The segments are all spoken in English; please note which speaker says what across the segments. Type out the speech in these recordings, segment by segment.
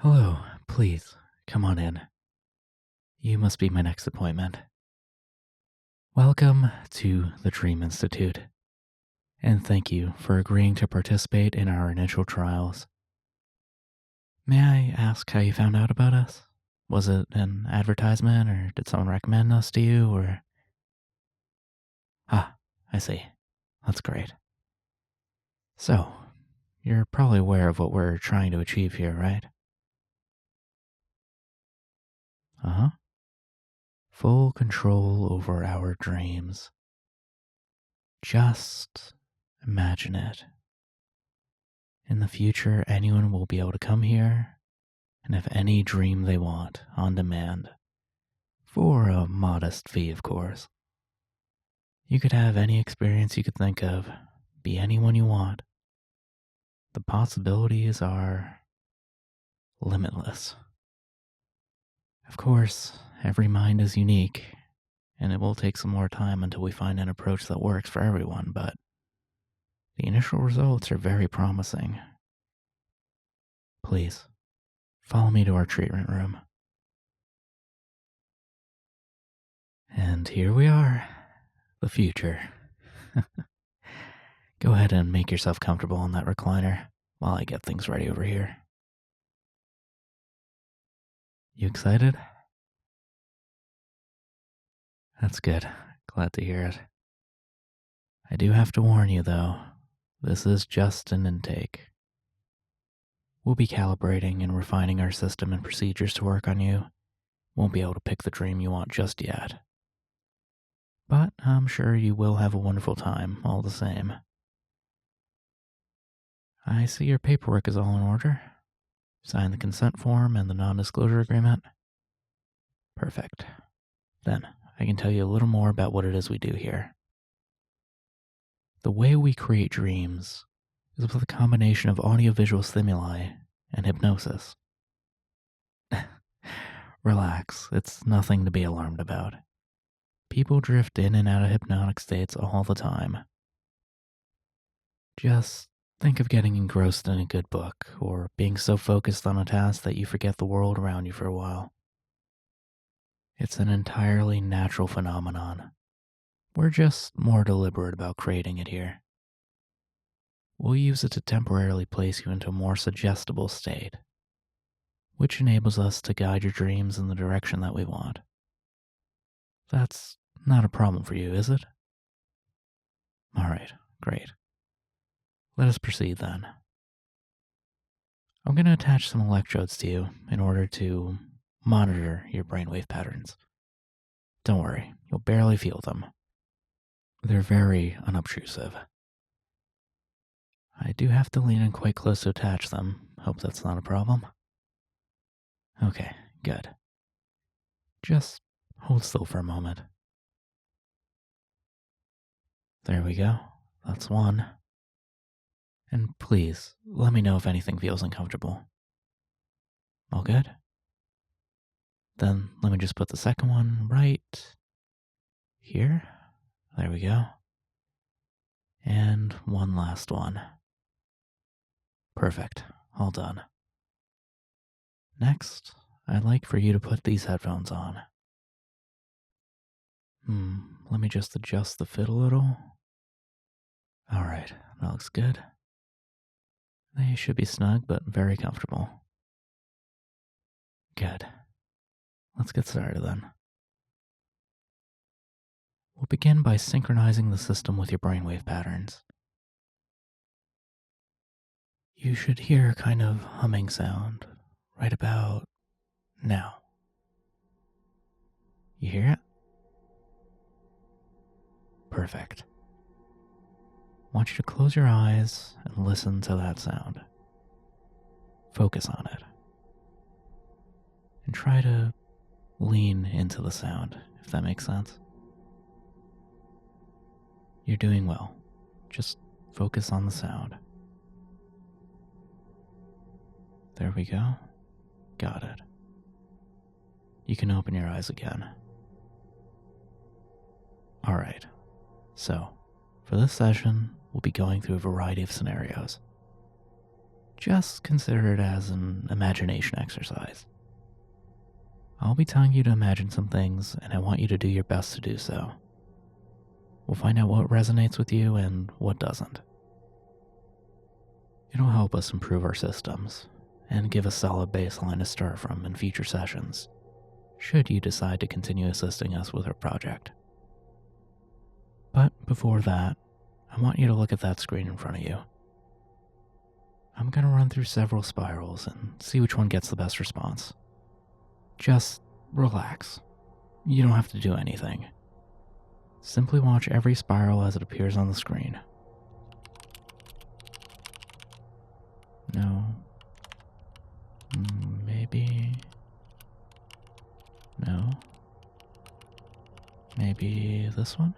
Speaker 1: Hello, please, come on in. You must be my next appointment. Welcome to the Dream Institute, and thank you for agreeing to participate in our initial trials. May I ask how you found out about us? Was it an advertisement, or did someone recommend us to you, or... Ah, I see. That's great. So, you're probably aware of what we're trying to achieve here, right? Uh-huh. Full control over our dreams. Just imagine it. In the future, anyone will be able to come here and have any dream they want on demand, for a modest fee, of course. You could have any experience you could think of, be anyone you want. The possibilities are limitless. Of course, every mind is unique, and it will take some more time until we find an approach that works for everyone, but the initial results are very promising. Please, follow me to our treatment room. And here we are, the future. Go ahead and make yourself comfortable on that recliner while I get things ready over here. You excited? That's good. Glad to hear it. I do have to warn you, though, this is just an intake. We'll be calibrating and refining our system and procedures to work on you. Won't be able to pick the dream you want just yet. But I'm sure you will have a wonderful time all the same. I see your paperwork is all in order. Sign the consent form and the non-disclosure agreement. Perfect. Then, I can tell you a little more about what it is we do here. The way we create dreams is with a combination of audiovisual stimuli and hypnosis. Relax, it's nothing to be alarmed about. People drift in and out of hypnotic states all the time. Just think of getting engrossed in a good book, or being so focused on a task that you forget the world around you for a while. It's an entirely natural phenomenon. We're just more deliberate about creating it here. We'll use it to temporarily place you into a more suggestible state, which enables us to guide your dreams in the direction that we want. That's not a problem for you, is it? All right, great. Let us proceed then. I'm going to attach some electrodes to you in order to monitor your brainwave patterns. Don't worry, you'll barely feel them. They're very unobtrusive. I do have to lean in quite close to attach them. Hope that's not a problem. Okay, good. Just hold still for a moment. There we go. That's one. And please, let me know if anything feels uncomfortable. All good? Then let me just put the second one right here. There we go. And one last one. Perfect. All done. Next, I'd like for you to put these headphones on. Let me just adjust the fit a little. All right, that looks good. They should be snug, but very comfortable. Good. Let's get started then. We'll begin by synchronizing the system with your brainwave patterns. You should hear a kind of humming sound right about now. You hear it? Perfect. I want you to close your eyes and listen to that sound. Focus on it. And try to lean into the sound, if that makes sense. You're doing well. Just focus on the sound. There we go. Got it. You can open your eyes again. All right. So, for this session, we'll be going through a variety of scenarios. Just consider it as an imagination exercise. I'll be telling you to imagine some things, and I want you to do your best to do so. We'll find out what resonates with you and what doesn't. It'll help us improve our systems and give a solid baseline to start from in future sessions, should you decide to continue assisting us with our project. But before that, I want you to look at that screen in front of you. I'm going to run through several spirals and see which one gets the best response. Just relax. You don't have to do anything. Simply watch every spiral as it appears on the screen. No. Maybe. No. Maybe this one?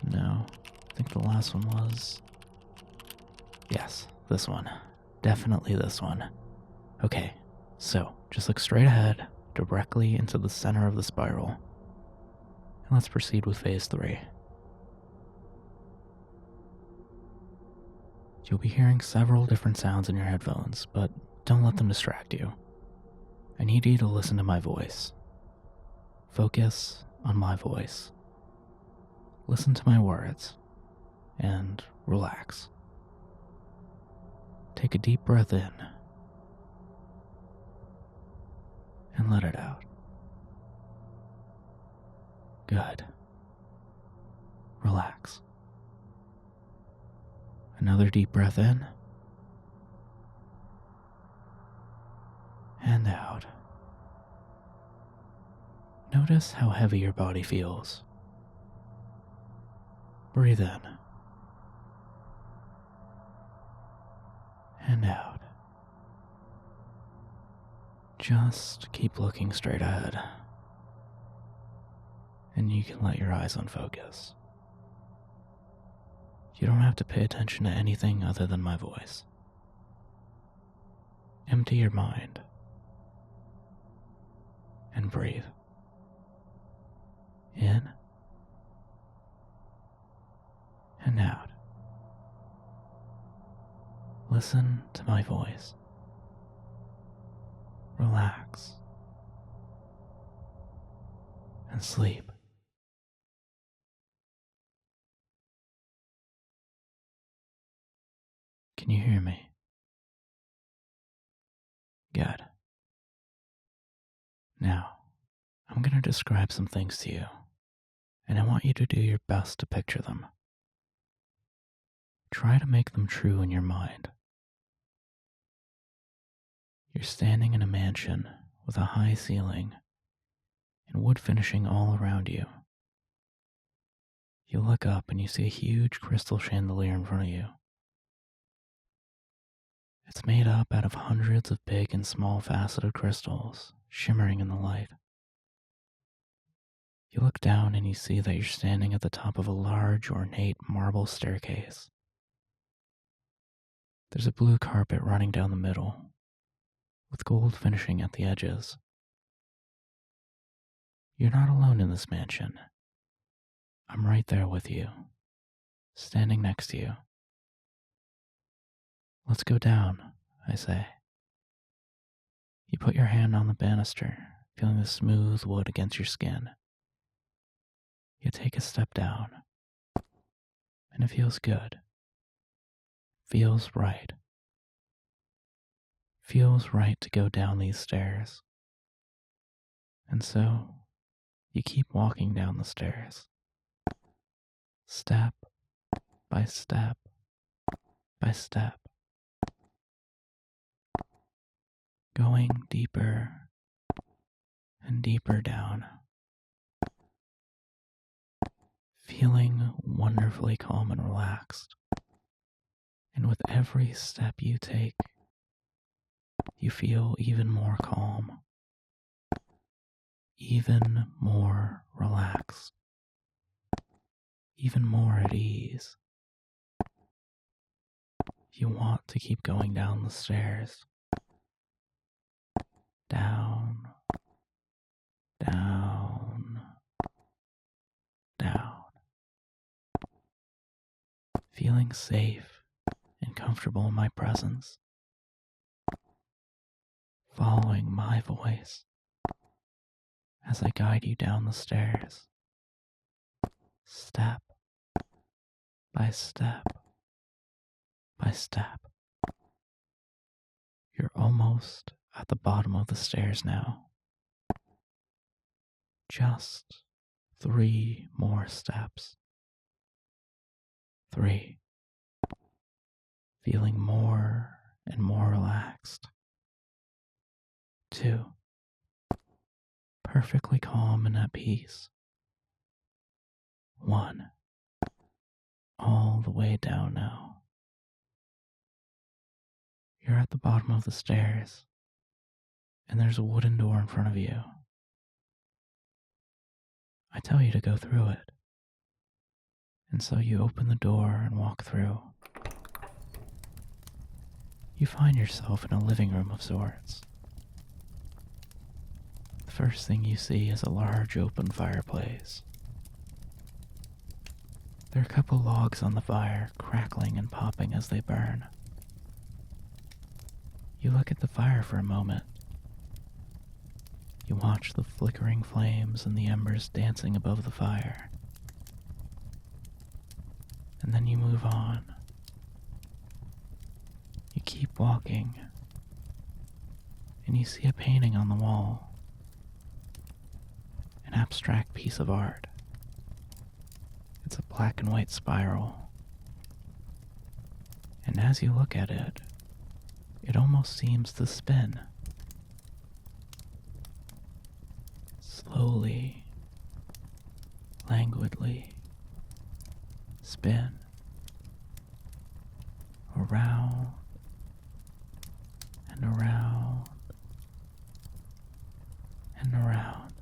Speaker 1: No. I think the last one was... Yes, this one. Definitely this one. Okay, so just look straight ahead, directly into the center of the spiral. And let's proceed with phase 3. You'll be hearing several different sounds in your headphones, but don't let them distract you. I need you to listen to my voice. Focus on my voice. Listen to my words, and relax. Take a deep breath in, and let it out. Good. Relax. Another deep breath in, and out. Notice how heavy your body feels. Breathe in, and out. Just keep looking straight ahead, and you can let your eyes unfocus. You don't have to pay attention to anything other than my voice. Empty your mind, and breathe. In, and out. Listen to my voice. Relax. And sleep. Can you hear me? Good. Now, I'm going to describe some things to you, and I want you to do your best to picture them. Try to make them true in your mind. You're standing in a mansion with a high ceiling and wood finishing all around you. You look up and you see a huge crystal chandelier in front of you. It's made up out of hundreds of big and small faceted crystals shimmering in the light. You look down and you see that you're standing at the top of a large, ornate marble staircase. There's a blue carpet running down the middle, with gold finishing at the edges. You're not alone in this mansion. I'm right there with you, standing next to you. Let's go down, I say. You put your hand on the banister, feeling the smooth wood against your skin. You take a step down, and it feels good. Feels right. Feels right to go down these stairs. And so, you keep walking down the stairs. Step by step by step. Going deeper and deeper down. Feeling wonderfully calm and relaxed. And with every step you take, you feel even more calm, even more relaxed, even more at ease. You want to keep going down the stairs. Down, down, down. Feeling safe and comfortable in my presence, following my voice as I guide you down the stairs, step by step by step. You're almost at the bottom of the stairs now. Just 3 more steps. 3. Feeling more and more relaxed. 2. Perfectly calm and at peace. 1. All the way down now. You're at the bottom of the stairs, and there's a wooden door in front of you. I tell you to go through it, and so you open the door and walk through. You find yourself in a living room of sorts. The first thing you see is a large open fireplace. There are a couple logs on the fire, crackling and popping as they burn. You look at the fire for a moment. You watch the flickering flames and the embers dancing above the fire. And then you move on. You keep walking, and you see a painting on the wall. An abstract piece of art. It's a black and white spiral. And as you look at it, it almost seems to spin. Slowly, languidly, spin. Around and around and around.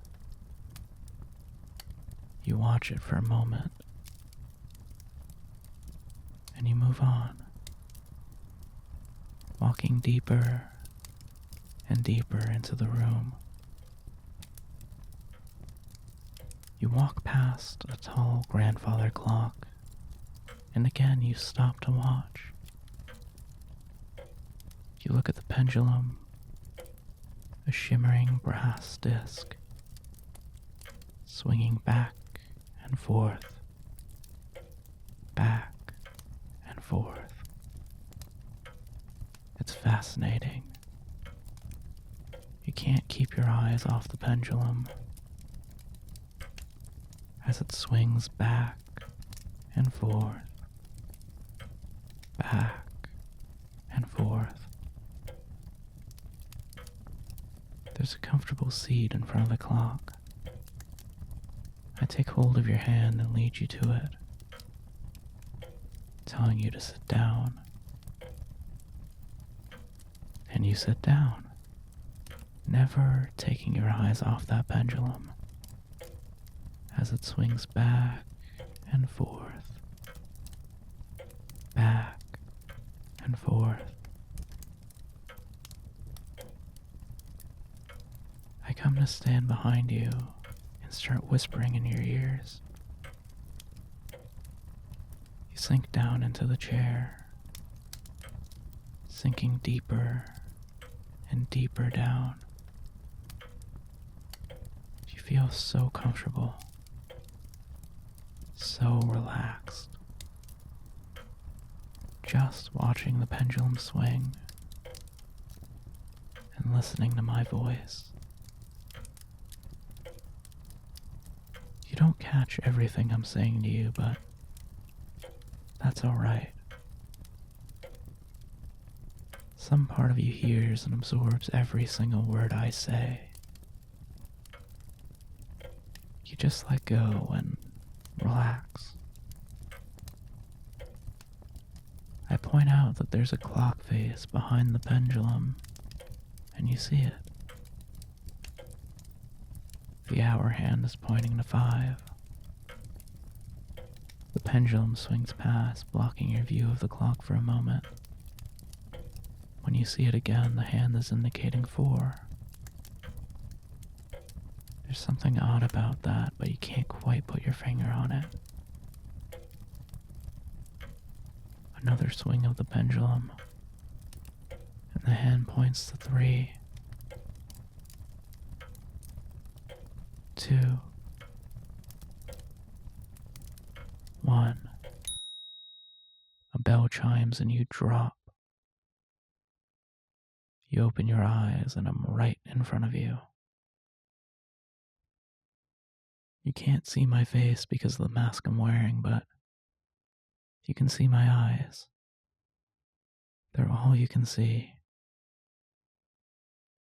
Speaker 1: You watch it for a moment, and you move on, walking deeper and deeper into the room. You walk past a tall grandfather clock, and again you stop to watch. You look at the pendulum, a shimmering brass disc, swinging back and forth, back and forth. It's fascinating. You can't keep your eyes off the pendulum as it swings back and forth, back and forth. There's a comfortable seat in front of the clock. I take hold of your hand and lead you to it, telling you to sit down. And you sit down, never taking your eyes off that pendulum as it swings back and forth, back and forth. I come to stand behind you and start whispering in your ears. You sink down into the chair, sinking deeper and deeper down. You feel so comfortable, so relaxed, just watching the pendulum swing and listening to my voice. You don't catch everything I'm saying to you, but that's alright. Some part of you hears and absorbs every single word I say. You just let go and relax. I point out that there's a clock face behind the pendulum, and you see it. The hour hand is pointing to 5. The pendulum swings past, blocking your view of the clock for a moment. When you see it again, the hand is indicating 4. There's something odd about that, but you can't quite put your finger on it. Another swing of the pendulum, and the hand points to 3, 2, 1. A bell chimes and you drop. You open your eyes and I'm right in front of you. You can't see my face because of the mask I'm wearing, but you can see my eyes. They're all you can see.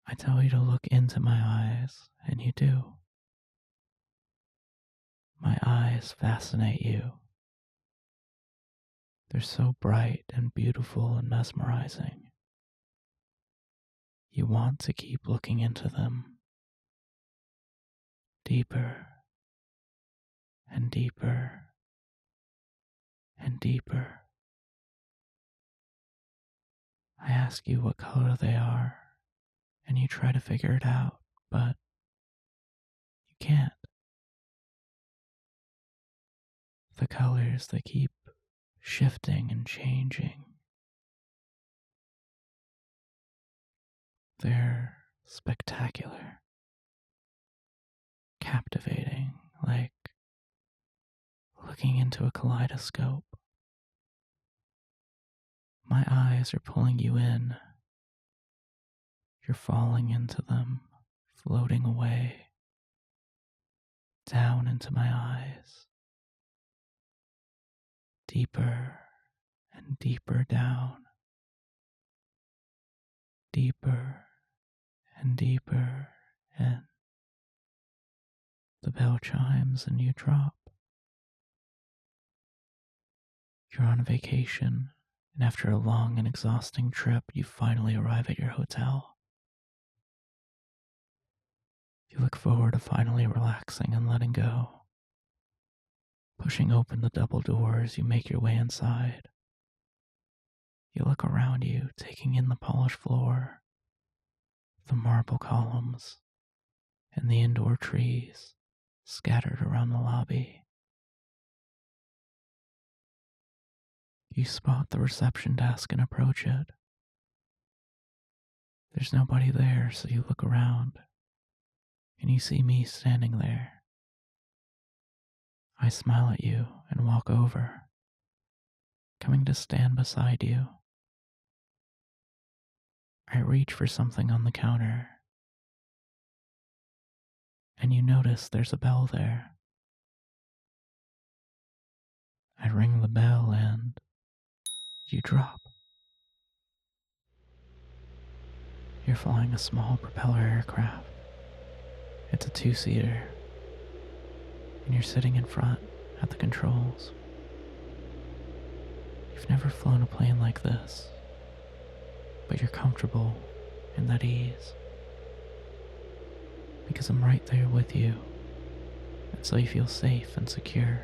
Speaker 1: I tell you to look into my eyes, and you do. My eyes fascinate you. They're so bright and beautiful and mesmerizing. You want to keep looking into them. Deeper and deeper and deeper. I ask you what color they are, and you try to figure it out, but you can't. The colors, they keep shifting and changing. They're spectacular, captivating, like looking into a kaleidoscope. My eyes are pulling you in. You're falling into them, floating away, down into my eyes, deeper and deeper down, deeper and deeper in. The bell chimes and you drop. You're on vacation, and after a long and exhausting trip, you finally arrive at your hotel. You look forward to finally relaxing and letting go. Pushing open the double doors, you make your way inside. You look around you, taking in the polished floor, the marble columns, and the indoor trees scattered around the lobby. You spot the reception desk and approach it. There's nobody there, so you look around, and you see me standing there. I smile at you and walk over, coming to stand beside you. I reach for something on the counter, and you notice there's a bell there. I ring the bell and you drop. You're flying a small propeller aircraft. It's a 2-seater, and you're sitting in front at the controls. You've never flown a plane like this, but you're comfortable and at ease. Because I'm right there with you, and so you feel safe and secure.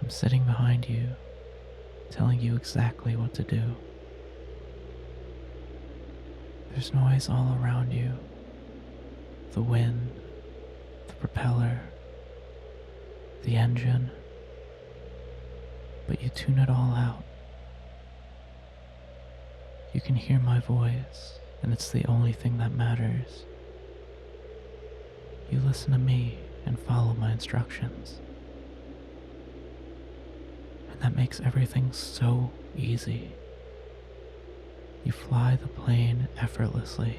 Speaker 1: I'm sitting behind you, telling you exactly what to do. There's noise all around you. The wind, the propeller, the engine. But you tune it all out. You can hear my voice, and it's the only thing that matters. You listen to me and follow my instructions. And that makes everything so easy. You fly the plane effortlessly.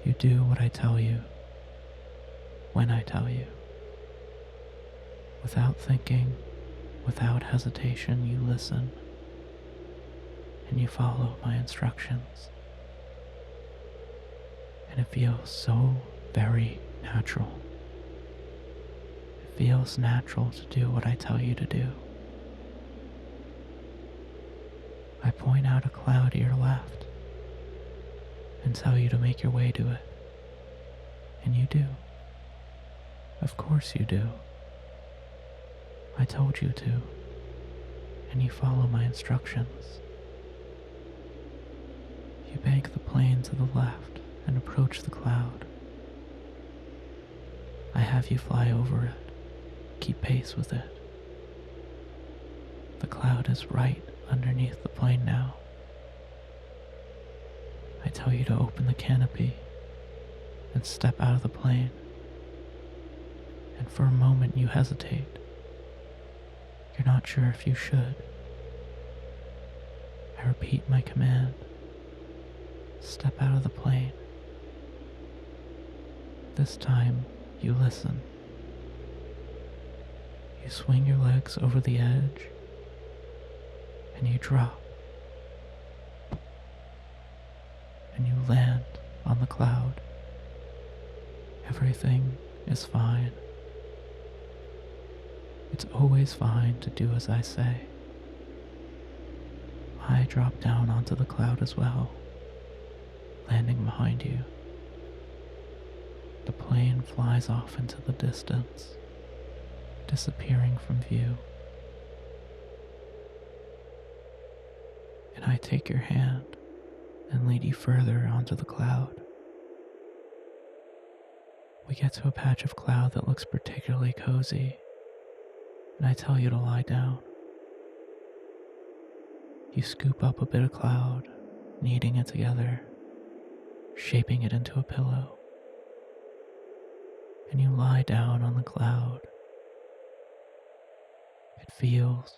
Speaker 1: You do what I tell you, when I tell you. Without thinking, without hesitation, you listen, and you follow my instructions. And it feels so very natural. It feels natural to do what I tell you to do. I point out a cloud to your left and tell you to make your way to it. And you do. Of course you do. I told you to, and you follow my instructions. You bank the plane to the left and approach the cloud. I have you fly over it, Keep pace with it. The cloud is right underneath the plane now. I tell you to open the canopy and step out of the plane. And for a moment you hesitate. You're not sure if you should. I repeat my command. Step out of the plane. This time, you listen. You swing your legs over the edge, and you drop. And you land on the cloud. Everything is fine. It's always fine to do as I say. I drop down onto the cloud as well, landing behind you. The plane flies off into the distance, disappearing from view. And I take your hand and lead you further onto the cloud. We get to a patch of cloud that looks particularly cozy, and I tell you to lie down. You scoop up a bit of cloud, kneading it together, shaping it into a pillow. And you lie down on the cloud. It feels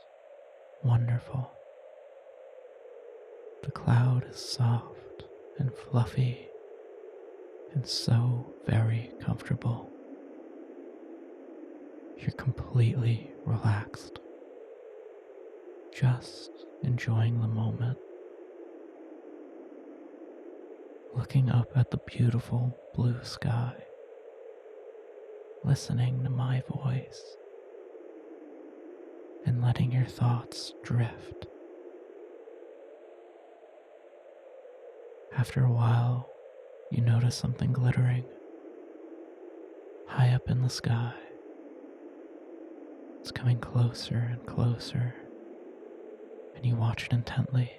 Speaker 1: wonderful. The cloud is soft and fluffy and so very comfortable. You're completely relaxed, just enjoying the moment, looking up at the beautiful blue sky, listening to my voice, and letting your thoughts drift. After a while, you notice something glittering high up in the sky. It's coming closer and closer, and you watch it intently.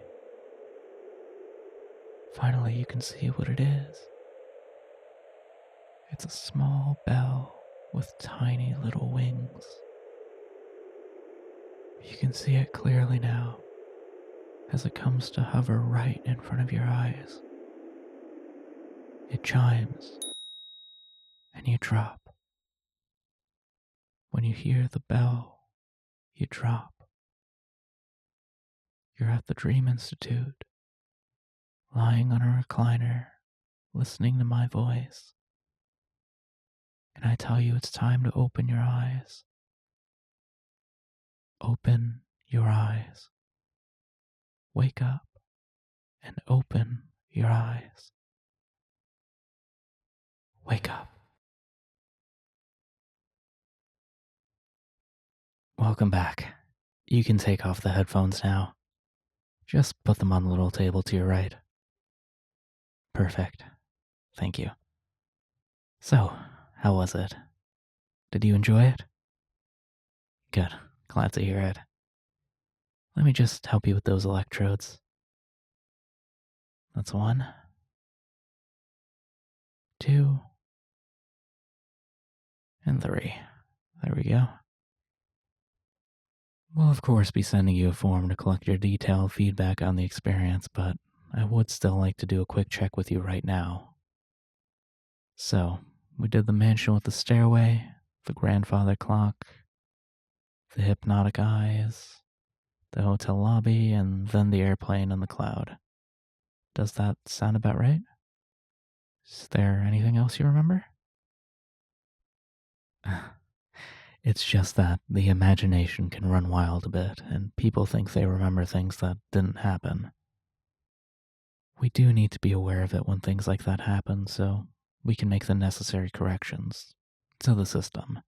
Speaker 1: Finally, you can see what it is. It's a small bell with tiny little wings. You can see it clearly now as it comes to hover right in front of your eyes. It chimes, and you drop. When you hear the bell, you drop. You're at the Dream Institute, lying on a recliner, listening to my voice. And I tell you it's time to open your eyes. Open your eyes. Wake up and open your eyes. Wake up. Welcome back. You can take off the headphones now. Just put them on the little table to your right. Perfect. Thank you. So, how was it? Did you enjoy it? Good. Glad to hear it. Let me just help you with those electrodes. That's 1, 2, and 3. There we go. We'll of course be sending you a form to collect your detailed feedback on the experience, but I would still like to do a quick check with you right now. So, we did the mansion with the stairway, the grandfather clock, the hypnotic eyes, the hotel lobby, and then the airplane and the cloud. Does that sound about right? Is there anything else you remember? It's just that the imagination can run wild a bit, and people think they remember things that didn't happen. We do need to be aware of it when things like that happen, so we can make the necessary corrections to the system.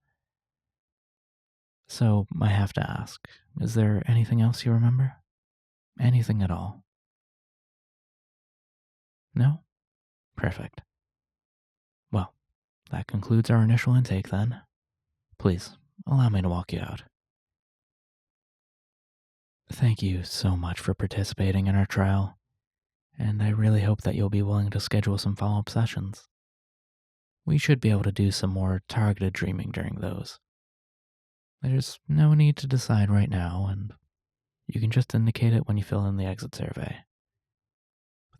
Speaker 1: So I have to ask, is there anything else you remember? Anything at all? No? Perfect. Well, that concludes our initial intake then. Please, allow me to walk you out. Thank you so much for participating in our trial, and I really hope that you'll be willing to schedule some follow-up sessions. We should be able to do some more targeted dreaming during those. There's no need to decide right now, and you can just indicate it when you fill in the exit survey.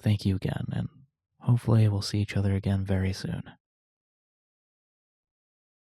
Speaker 1: Thank you again, and hopefully we'll see each other again very soon.